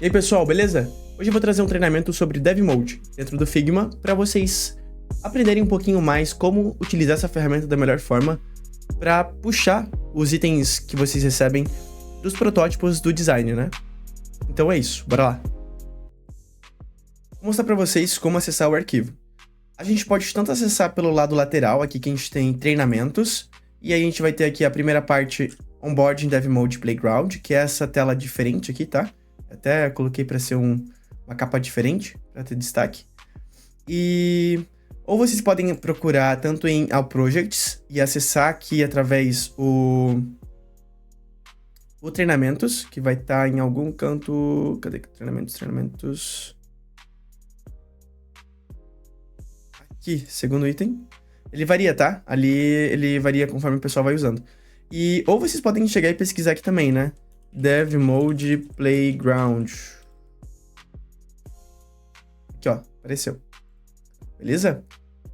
E aí pessoal, beleza? Hoje eu vou trazer um treinamento sobre Dev Mode dentro do Figma para vocês aprenderem um pouquinho mais como utilizar essa ferramenta da melhor forma para puxar os itens que vocês recebem dos protótipos do design, né? Então é isso, bora lá! Vou mostrar para vocês como acessar o arquivo. A gente pode tanto acessar pelo lado lateral, aqui que a gente tem treinamentos, e aí a gente vai ter aqui a primeira parte Onboarding Dev Mode Playground, que é essa tela diferente aqui, tá? Até coloquei para ser uma capa diferente, para ter destaque. Ou vocês podem procurar tanto em All Projects e acessar aqui através o treinamentos, que vai estar em algum canto... Cadê? Treinamentos... Aqui, segundo item. Ele varia, tá? Ali ele varia conforme o pessoal vai usando. Ou vocês podem chegar e pesquisar aqui também, né? Dev Mode Playground. Aqui, ó, apareceu. Beleza?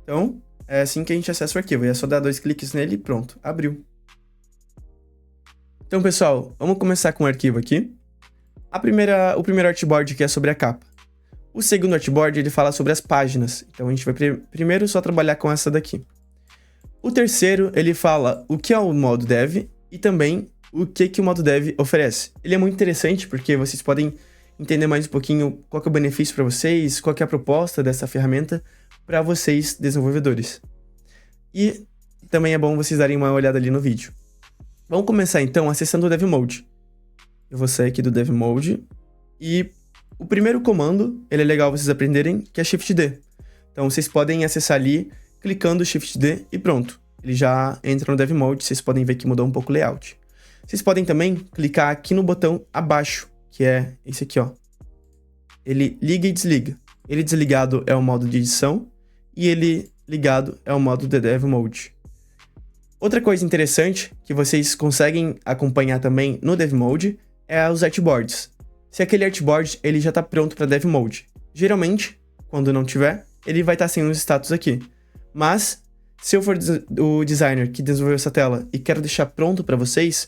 Então, é assim que a gente acessa o arquivo. É só dar 2 cliques nele e pronto, abriu. Então, pessoal, vamos começar com o arquivo aqui. O primeiro artboard que é sobre a capa. O segundo artboard, ele fala sobre as páginas. Então, a gente vai primeiro só trabalhar com essa daqui. O terceiro, ele fala o que é o modo dev e também o que o modo dev oferece. Ele é muito interessante porque vocês podem entender mais um pouquinho qual que é o benefício para vocês, qual que é a proposta dessa ferramenta para vocês, desenvolvedores. E também é bom vocês darem uma olhada ali no vídeo. Vamos começar então acessando o Dev Mode. Eu vou sair aqui do Dev Mode e o primeiro comando, ele é legal vocês aprenderem, que é Shift D. Então vocês podem acessar ali clicando Shift D e pronto. Ele já entra no Dev Mode, vocês podem ver que mudou um pouco o layout. Vocês podem também clicar aqui no botão abaixo, que é esse aqui, ó. Ele liga e desliga. Ele desligado é o modo de edição e ele ligado é o modo de Dev Mode. Outra coisa interessante que vocês conseguem acompanhar também no Dev Mode é os artboards. Se aquele artboard ele já está pronto para Dev Mode. Geralmente, quando não tiver, ele vai estar sem os status aqui. Mas, se eu for o designer que desenvolveu essa tela e quero deixar pronto para vocês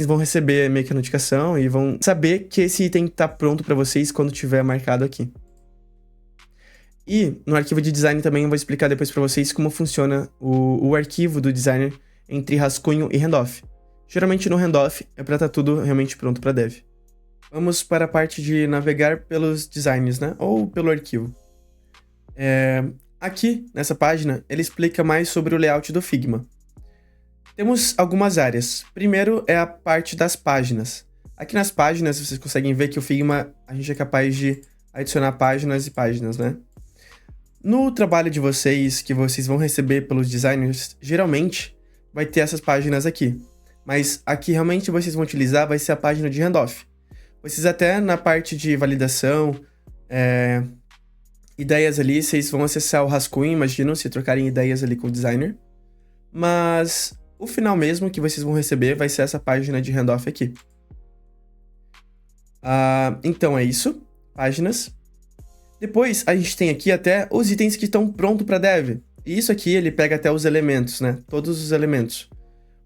vão receber meio que a notificação e vão saber que esse item está pronto para vocês quando tiver marcado aqui. E no arquivo de design também eu vou explicar depois para vocês como funciona o arquivo do designer entre rascunho e handoff. Geralmente no handoff é para estar tudo realmente pronto para dev. Vamos para a parte de navegar pelos designs, né? Ou pelo arquivo. Aqui, nessa página, ele explica mais sobre o layout do Figma. Temos algumas áreas. Primeiro é a parte das páginas. Aqui nas páginas, vocês conseguem ver que o Figma, a gente é capaz de adicionar páginas e páginas, né? No trabalho de vocês, que vocês vão receber pelos designers, geralmente vai ter essas páginas aqui. Mas aqui realmente vocês vão utilizar vai ser a página de handoff. Vocês até na parte de validação, ideias ali, vocês vão acessar o rascunho, imagino, se trocarem ideias ali com o designer. Mas o final mesmo que vocês vão receber vai ser essa página de handoff aqui. Então é isso, páginas. Depois a gente tem aqui até os itens que estão prontos para dev. E isso aqui ele pega até os elementos, né? Todos os elementos.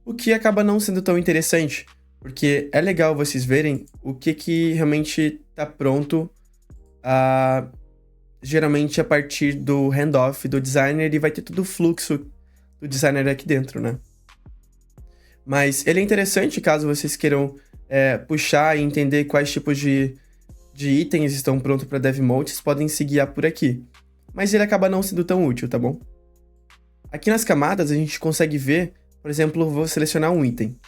O que acaba não sendo tão interessante, porque é legal vocês verem o que realmente está pronto, geralmente a partir do handoff do designer e vai ter todo o fluxo do designer aqui dentro, né? Mas ele é interessante caso vocês queiram puxar e entender quais tipos de itens estão prontos para Dev Mode, vocês podem se guiar por aqui. Mas ele acaba não sendo tão útil, tá bom? Aqui nas camadas a gente consegue ver, por exemplo, eu vou selecionar um item.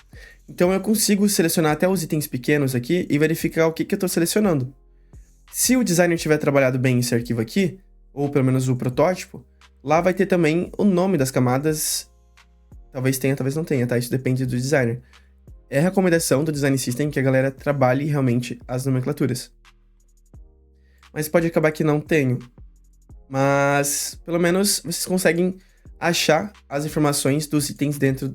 Então eu consigo selecionar até os itens pequenos aqui e verificar o que eu estou selecionando. Se o designer tiver trabalhado bem esse arquivo aqui, ou pelo menos o protótipo, lá vai ter também o nome das camadas. Talvez tenha, talvez não tenha, tá? Isso depende do designer. É recomendação do Design System que a galera trabalhe realmente as nomenclaturas. Mas pode acabar que não tenho. Mas, pelo menos, vocês conseguem achar as informações dos itens dentro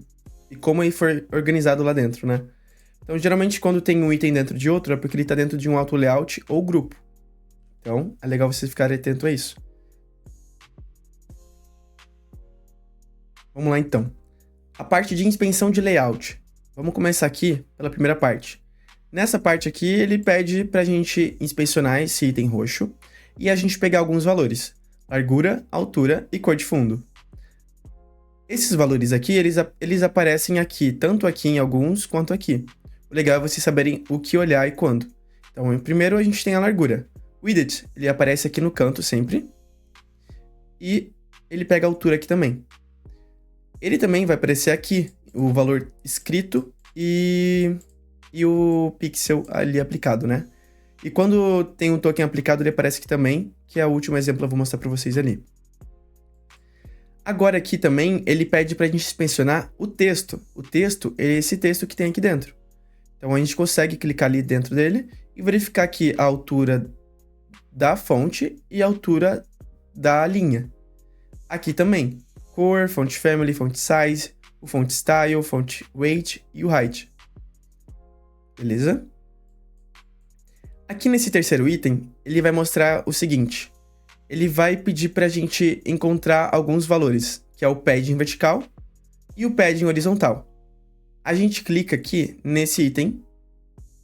e como ele for organizado lá dentro, né? Então, geralmente, quando tem um item dentro de outro, é porque ele está dentro de um auto layout ou grupo. Então, é legal vocês ficarem atentos a isso. Vamos lá, então. A parte de inspeção de layout. Vamos começar aqui pela primeira parte. Nessa parte aqui, ele pede pra gente inspecionar esse item roxo e a gente pegar alguns valores: largura, altura e cor de fundo. Esses valores aqui, eles aparecem aqui, tanto aqui em alguns quanto aqui. O legal é vocês saberem o que olhar e quando. Então, primeiro a gente tem a largura. O widget, ele aparece aqui no canto sempre. E ele pega a altura aqui também. Ele também vai aparecer aqui, o valor escrito e o pixel ali aplicado, né? E quando tem um token aplicado, ele aparece aqui também, que é o último exemplo que eu vou mostrar para vocês ali. Agora aqui também, ele pede para a gente inspecionar o texto. O texto é esse texto que tem aqui dentro. Então a gente consegue clicar ali dentro dele e verificar aqui a altura da fonte e a altura da linha. Aqui também, cor, font family, font size, o font style, font weight e o height. Beleza? Aqui nesse terceiro item, ele vai mostrar o seguinte. Ele vai pedir para a gente encontrar alguns valores, que é o padding vertical e o padding horizontal. A gente clica aqui nesse item,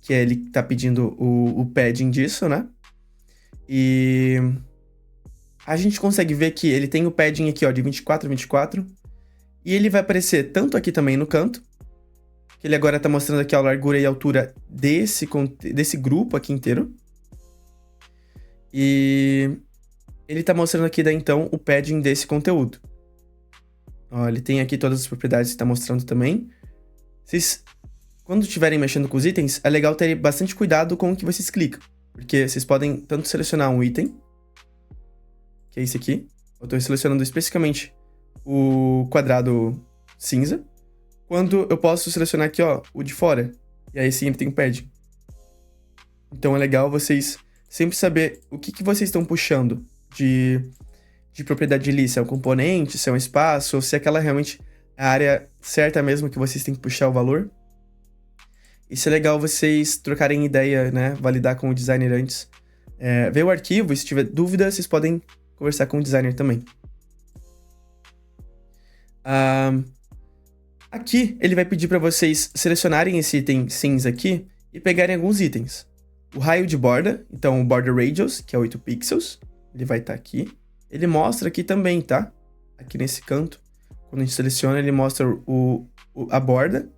que ele está pedindo o padding disso, né? E a gente consegue ver que ele tem o padding aqui, ó, de 24 a 24. E ele vai aparecer tanto aqui também no canto, que ele agora está mostrando aqui a largura e a altura desse grupo aqui inteiro. E ele está mostrando aqui, daí, então, o padding desse conteúdo. Ó, ele tem aqui todas as propriedades que está mostrando também. Vocês, quando estiverem mexendo com os itens, é legal ter bastante cuidado com o que vocês clicam. Porque vocês podem tanto selecionar um item, que é esse aqui. Eu estou selecionando especificamente o quadrado cinza. Quando eu posso selecionar aqui, ó, o de fora. E aí sim ele tem um padding. Então é legal vocês sempre saber o que vocês estão puxando de propriedade ali, se é um componente, se é um espaço, ou se é aquela realmente a área certa mesmo que vocês têm que puxar o valor. Isso é legal vocês trocarem ideia, né? Validar com o designer antes. Ver o arquivo, e se tiver dúvida, vocês podem conversar com o designer também. Aqui, ele vai pedir para vocês selecionarem esse item cinza aqui e pegarem alguns itens. O raio de borda, então o border radius, que é 8 pixels, ele vai estar aqui. Ele mostra aqui também, tá? Aqui nesse canto, quando a gente seleciona, ele mostra a borda,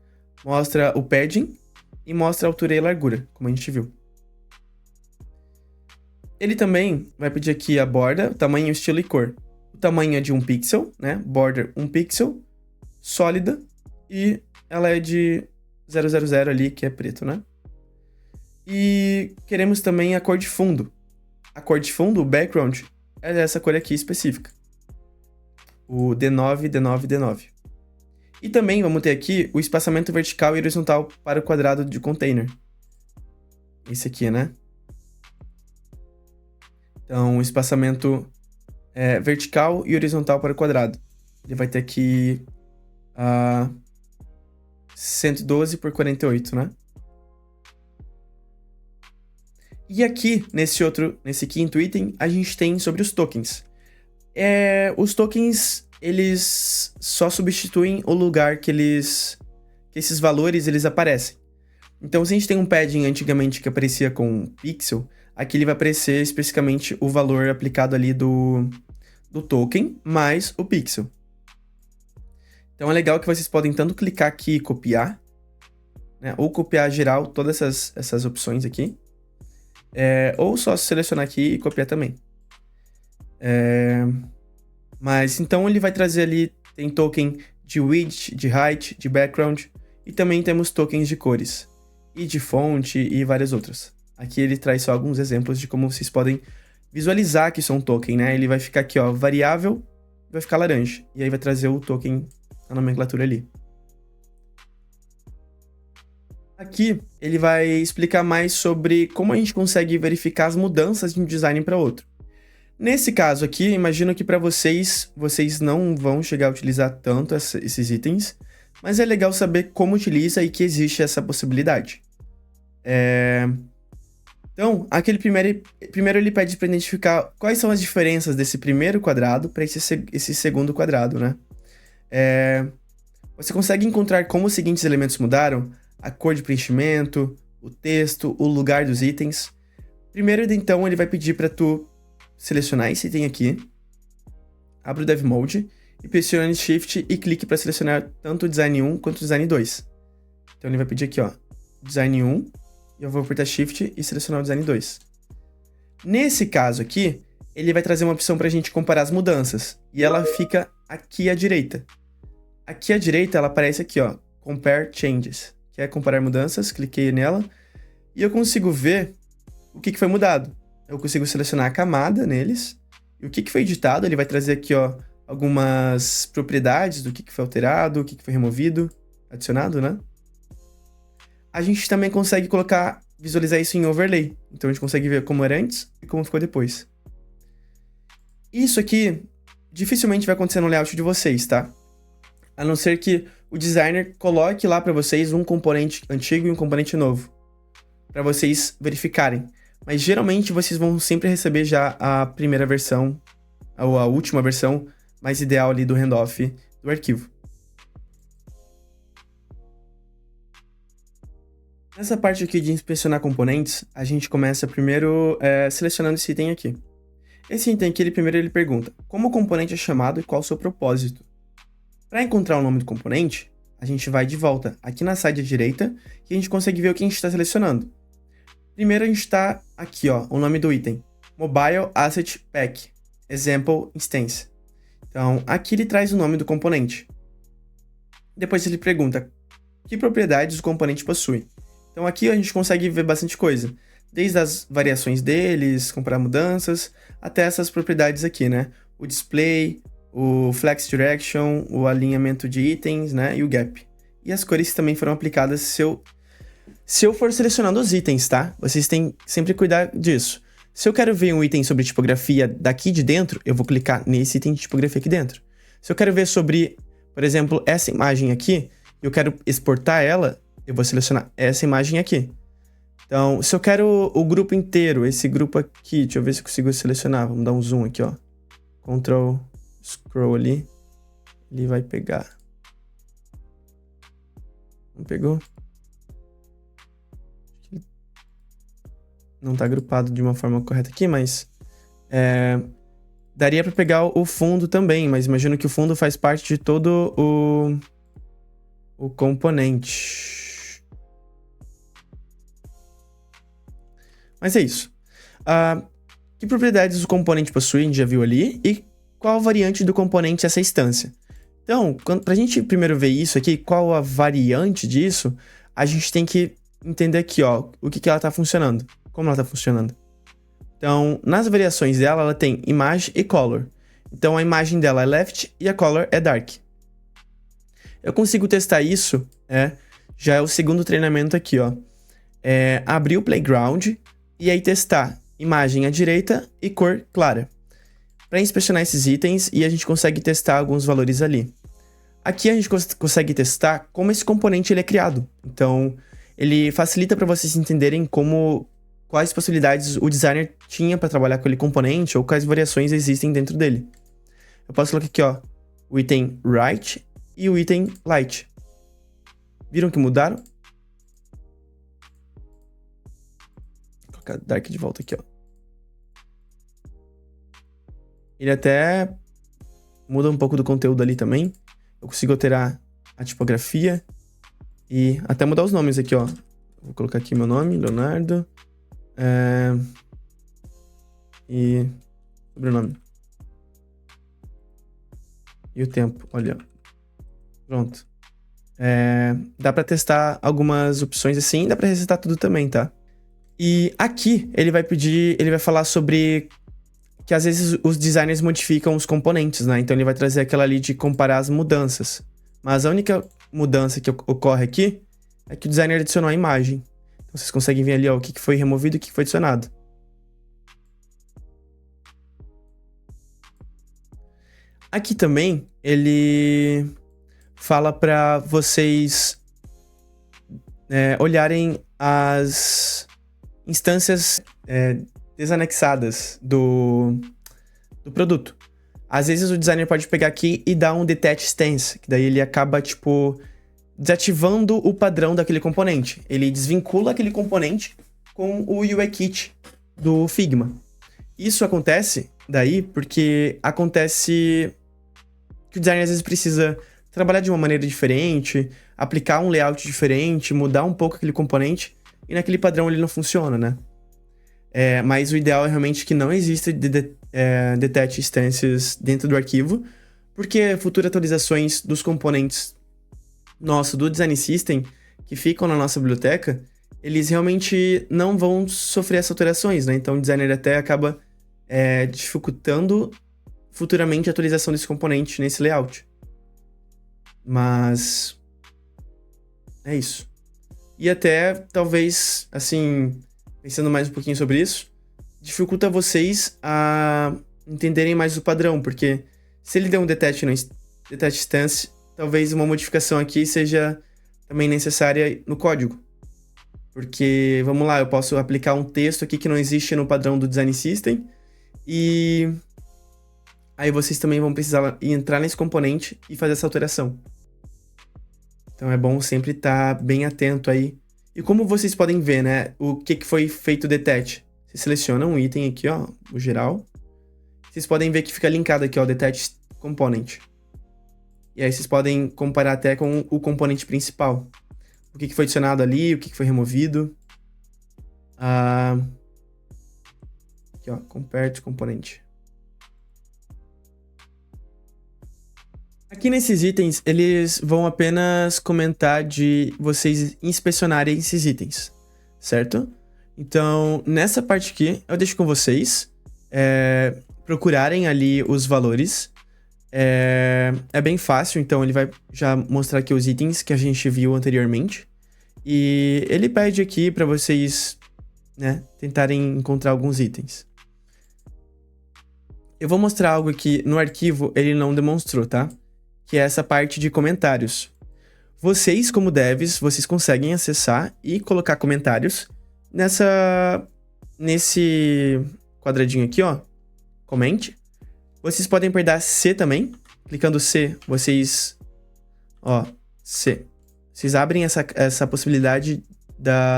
mostra o padding e mostra a altura e a largura, como a gente viu. Ele também vai pedir aqui a borda, o tamanho, estilo e cor. O tamanho é de 1 pixel, né? Border 1 pixel, sólida, e ela é de 000 ali, que é preto, né? E queremos também a cor de fundo. A cor de fundo, o background, é dessa cor aqui específica. O D9, D9, D9. E também vamos ter aqui o espaçamento vertical e horizontal para o quadrado de container. Esse aqui, né? Então, o espaçamento vertical e horizontal para o quadrado. Ele vai ter aqui 112 por 48, né? E aqui, nesse quinto item, a gente tem sobre os tokens. Os tokens, eles só substituem o lugar que esses valores eles aparecem. Então, se a gente tem um padding antigamente que aparecia com um pixel, aqui ele vai aparecer especificamente o valor aplicado ali do token mais o pixel. Então é legal que vocês podem tanto clicar aqui e copiar, né, ou copiar geral todas essas opções aqui, ou só selecionar aqui e copiar também. Mas então ele vai trazer ali, tem token de width, de height, de background, e também temos tokens de cores, e de fonte e várias outras. Aqui ele traz só alguns exemplos de como vocês podem visualizar que isso é um token, né? Ele vai ficar aqui, ó, variável, vai ficar laranja, e aí vai trazer o token, a nomenclatura ali. Aqui ele vai explicar mais sobre como a gente consegue verificar as mudanças de um design para outro. Nesse caso aqui, imagino que para vocês não vão chegar a utilizar tanto esses itens, mas é legal saber como utiliza e que existe essa possibilidade. Então, aquele primeiro ele pede para identificar quais são as diferenças desse primeiro quadrado para esse segundo quadrado, né? Você consegue encontrar como os seguintes elementos mudaram: a cor de preenchimento, o texto, o lugar dos itens. Primeiro, então, ele vai pedir para tu selecionar esse item aqui. Abre o Dev Mode e pressione Shift e clique para selecionar tanto o Design 1 quanto o Design 2. Então ele vai pedir aqui, ó, Design 1, e eu vou apertar Shift e selecionar o Design 2. Nesse caso aqui, ele vai trazer uma opção para a gente comparar as mudanças, e ela fica aqui à direita. Aqui à direita, ela aparece aqui, ó, Compare Changes, que é comparar mudanças, cliquei nela, e eu consigo ver o que foi mudado. Eu consigo selecionar a camada neles, e o que foi editado, ele vai trazer aqui, ó, algumas propriedades do que foi alterado, o que foi removido, adicionado, né? A gente também consegue visualizar isso em overlay. Então a gente consegue ver como era antes e como ficou depois. Isso aqui dificilmente vai acontecer no layout de vocês, tá? A não ser que o designer coloque lá para vocês um componente antigo e um componente novo, para vocês verificarem. Mas geralmente vocês vão sempre receber já a primeira versão, ou a última versão mais ideal ali do handoff do arquivo. Nessa parte aqui de inspecionar componentes, a gente começa primeiro selecionando esse item aqui. Esse item aqui, primeiro ele pergunta como o componente é chamado e qual o seu propósito. Para encontrar o nome do componente, a gente vai de volta aqui na side à direita e a gente consegue ver o que a gente está selecionando. Primeiro a gente está aqui, ó, o nome do item, Mobile Asset Pack, Example Instance. Então, aqui ele traz o nome do componente. Depois ele pergunta que propriedades o componente possui. Então aqui a gente consegue ver bastante coisa, desde as variações deles, comparar mudanças, até essas propriedades aqui, né? O display, o flex direction, o alinhamento de itens, né? E o gap. E as cores também foram aplicadas se eu for selecionando os itens, tá? Vocês têm que sempre cuidar disso. Se eu quero ver um item sobre tipografia daqui de dentro, eu vou clicar nesse item de tipografia aqui dentro. Se eu quero ver sobre, por exemplo, essa imagem aqui, e eu quero exportar ela, eu vou selecionar essa imagem aqui. Então, se eu quero o grupo inteiro, esse grupo aqui, deixa eu ver se eu consigo selecionar. Vamos dar um zoom aqui, ó. Ctrl Scroll ali. Ele vai pegar. Não pegou? Não tá agrupado de uma forma correta aqui, mas... daria para pegar o fundo também, mas imagino que o fundo faz parte de todo o componente. Mas é isso. Que propriedades o componente possui, a gente já viu ali, e qual a variante do componente essa instância. Então, para a gente primeiro ver isso aqui, qual a variante disso, a gente tem que entender aqui, ó, o que ela está funcionando, como ela está funcionando. Então, nas variações dela, ela tem image e color. Então, a imagem dela é left e a color é dark. Eu consigo testar isso, já é o segundo treinamento aqui, ó. Abrir o playground e aí testar imagem à direita e cor clara. Para inspecionar esses itens e a gente consegue testar alguns valores ali. Aqui a gente consegue testar como esse componente ele é criado. Então, ele facilita para vocês entenderem quais possibilidades o designer tinha para trabalhar com aquele componente ou quais variações existem dentro dele. Eu posso colocar aqui, ó, o item right e o item light. Viram que mudaram? Vou colocar dark de volta aqui, ó. Ele até muda um pouco do conteúdo ali também. Eu consigo alterar a tipografia e até mudar os nomes aqui, ó. Vou colocar aqui meu nome, Leonardo. E sobrenome. E o tempo, olha. Pronto. Dá pra testar algumas opções assim, dá pra resetar tudo também, tá? E aqui ele vai falar sobre que às vezes os designers modificam os componentes, né? Então ele vai trazer aquela ali de comparar as mudanças. Mas a única mudança que ocorre aqui é que o designer adicionou a imagem. Então vocês conseguem ver ali, ó, o que foi removido e o que foi adicionado. Aqui também ele fala para vocês olharem as instâncias desanexadas do produto. Às vezes o designer pode pegar aqui e dar um detach stance, que daí ele acaba, tipo, desativando o padrão daquele componente. Ele desvincula aquele componente com o UIKit do Figma. Isso acontece daí porque acontece que o designer às vezes precisa trabalhar de uma maneira diferente, aplicar um layout diferente, mudar um pouco aquele componente, e naquele padrão ele não funciona, né? Mas o ideal é realmente que não exista detect instances dentro do arquivo, porque futuras atualizações dos componentes do Design System que ficam na nossa biblioteca, eles realmente não vão sofrer essas alterações, né? Então o designer até acaba dificultando futuramente a atualização desse componente nesse layout. Mas é isso. E até, talvez, assim, pensando mais um pouquinho sobre isso, dificulta vocês a entenderem mais o padrão, porque se ele der um detect instance, talvez uma modificação aqui seja também necessária no código. Porque, vamos lá, eu posso aplicar um texto aqui que não existe no padrão do Design System, e aí vocês também vão precisar entrar nesse componente e fazer essa alteração. Então é bom sempre estar bem atento aí. E como vocês podem ver, né, o que foi feito o detect? Você seleciona um item aqui, ó, o geral. Vocês podem ver que fica linkado aqui, ó, detect component. E aí vocês podem comparar até com o componente principal. O que foi adicionado ali, o que foi removido. Aqui, ó, compare to component. Aqui nesses itens, eles vão apenas comentar de vocês inspecionarem esses itens, certo? Então, nessa parte aqui, eu deixo com vocês procurarem ali os valores. É bem fácil, então ele vai já mostrar aqui os itens que a gente viu anteriormente. E ele pede aqui para vocês, né, tentarem encontrar alguns itens. Eu vou mostrar algo que no arquivo ele não demonstrou, tá? Que é essa parte de comentários. Vocês, como devs, vocês conseguem acessar e colocar comentários nesse quadradinho aqui, ó, comente. Vocês podem apertar C também. Clicando C, vocês, ó, C. Vocês abrem essa possibilidade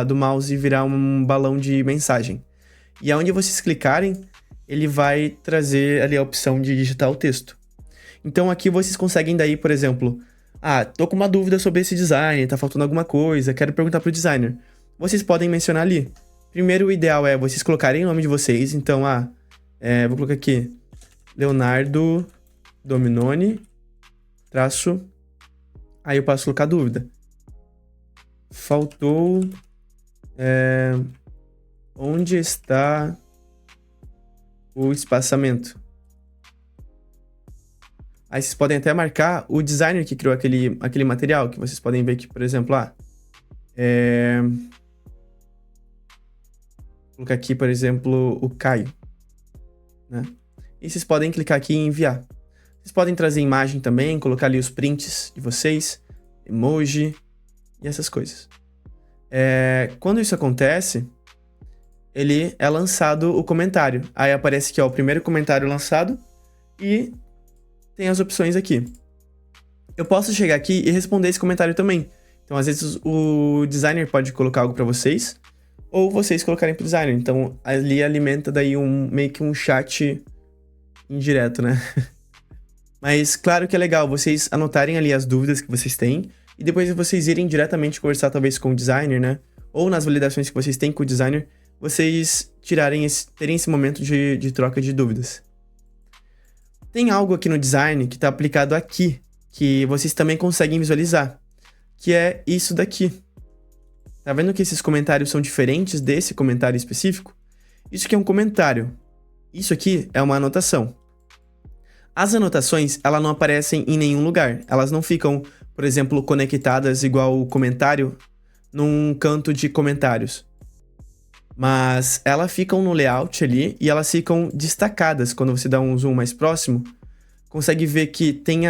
do mouse virar um balão de mensagem. E aonde vocês clicarem, ele vai trazer ali a opção de digitar o texto. Então aqui vocês conseguem daí, por exemplo, tô com uma dúvida sobre esse design, tá faltando alguma coisa, quero perguntar pro designer. Vocês podem mencionar ali. Primeiro, o ideal é vocês colocarem o nome de vocês. Então, vou colocar aqui, Leonardo Dominoni, traço, aí eu posso colocar dúvida. Faltou, onde está o espaçamento? Aí vocês podem até marcar o designer que criou aquele material, que vocês podem ver que, por exemplo, vou colocar aqui, por exemplo, o Caio, né? E vocês podem clicar aqui em enviar. Vocês podem trazer imagem também, colocar ali os prints de vocês, emoji e essas coisas. Quando isso acontece, ele é lançado o comentário. Aí aparece aqui, ó, o primeiro comentário lançado e tem as opções aqui. Eu posso chegar aqui e responder esse comentário também. Então, às vezes, o designer pode colocar algo para vocês, ou vocês colocarem pro designer. Então, ali alimenta daí meio que um chat indireto, né? Mas, claro que é legal vocês anotarem ali as dúvidas que vocês têm, e depois vocês irem diretamente conversar talvez com o designer, né? Ou nas validações que vocês têm com o designer, vocês terem esse momento de troca de dúvidas. Tem algo aqui no design que está aplicado aqui, que vocês também conseguem visualizar, que é isso daqui. Tá vendo que esses comentários são diferentes desse comentário específico? Isso aqui é um comentário. Isso aqui é uma anotação. As anotações, elas não aparecem em nenhum lugar. Elas não ficam, por exemplo, conectadas igual o comentário num canto de comentários. Mas elas ficam no layout ali e elas ficam destacadas. Quando você dá um zoom mais próximo, consegue ver que tem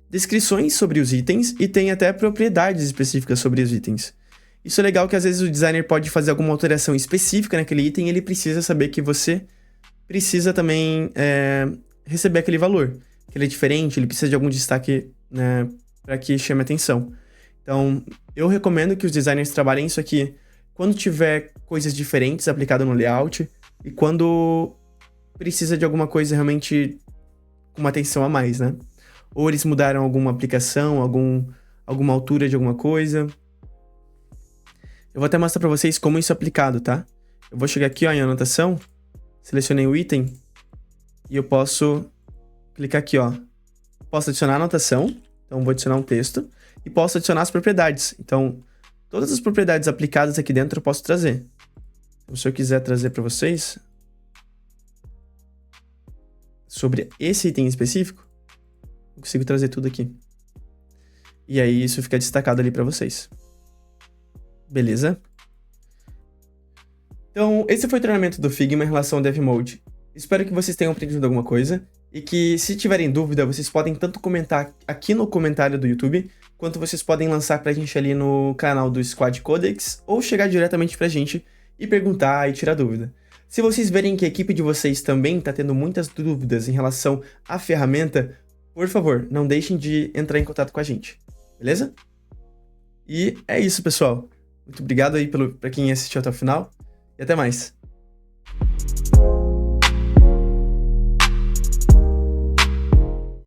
descrições sobre os itens e tem até propriedades específicas sobre os itens. Isso é legal que às vezes o designer pode fazer alguma alteração específica naquele item e ele precisa saber que você precisa também receber aquele valor. Que ele é diferente, ele precisa de algum destaque, né, para que chame atenção. Então, eu recomendo que os designers trabalhem isso aqui quando tiver coisas diferentes aplicadas no layout e quando precisa de alguma coisa realmente com uma atenção a mais, né? Ou eles mudaram alguma aplicação, alguma altura de alguma coisa. Eu vou até mostrar para vocês como isso é aplicado, tá? Eu vou chegar aqui, ó, em anotação, selecionei o item e eu posso clicar aqui, ó. Posso adicionar a anotação, então vou adicionar um texto, e posso adicionar as propriedades. Então, todas as propriedades aplicadas aqui dentro eu posso trazer. Então, se eu quiser trazer para vocês sobre esse item específico, eu consigo trazer tudo aqui. E aí isso fica destacado ali para vocês. Beleza? Então, esse foi o treinamento do Figma em relação ao DevMode. Espero que vocês tenham aprendido alguma coisa e que, se tiverem dúvida, vocês podem tanto comentar aqui no comentário do YouTube, quanto vocês podem lançar pra gente ali no canal do Squad Codex ou chegar diretamente pra gente e perguntar e tirar dúvida. Se vocês verem que a equipe de vocês também está tendo muitas dúvidas em relação à ferramenta, por favor, não deixem de entrar em contato com a gente, beleza? E é isso, pessoal. Muito obrigado aí para quem assistiu até o final e até mais.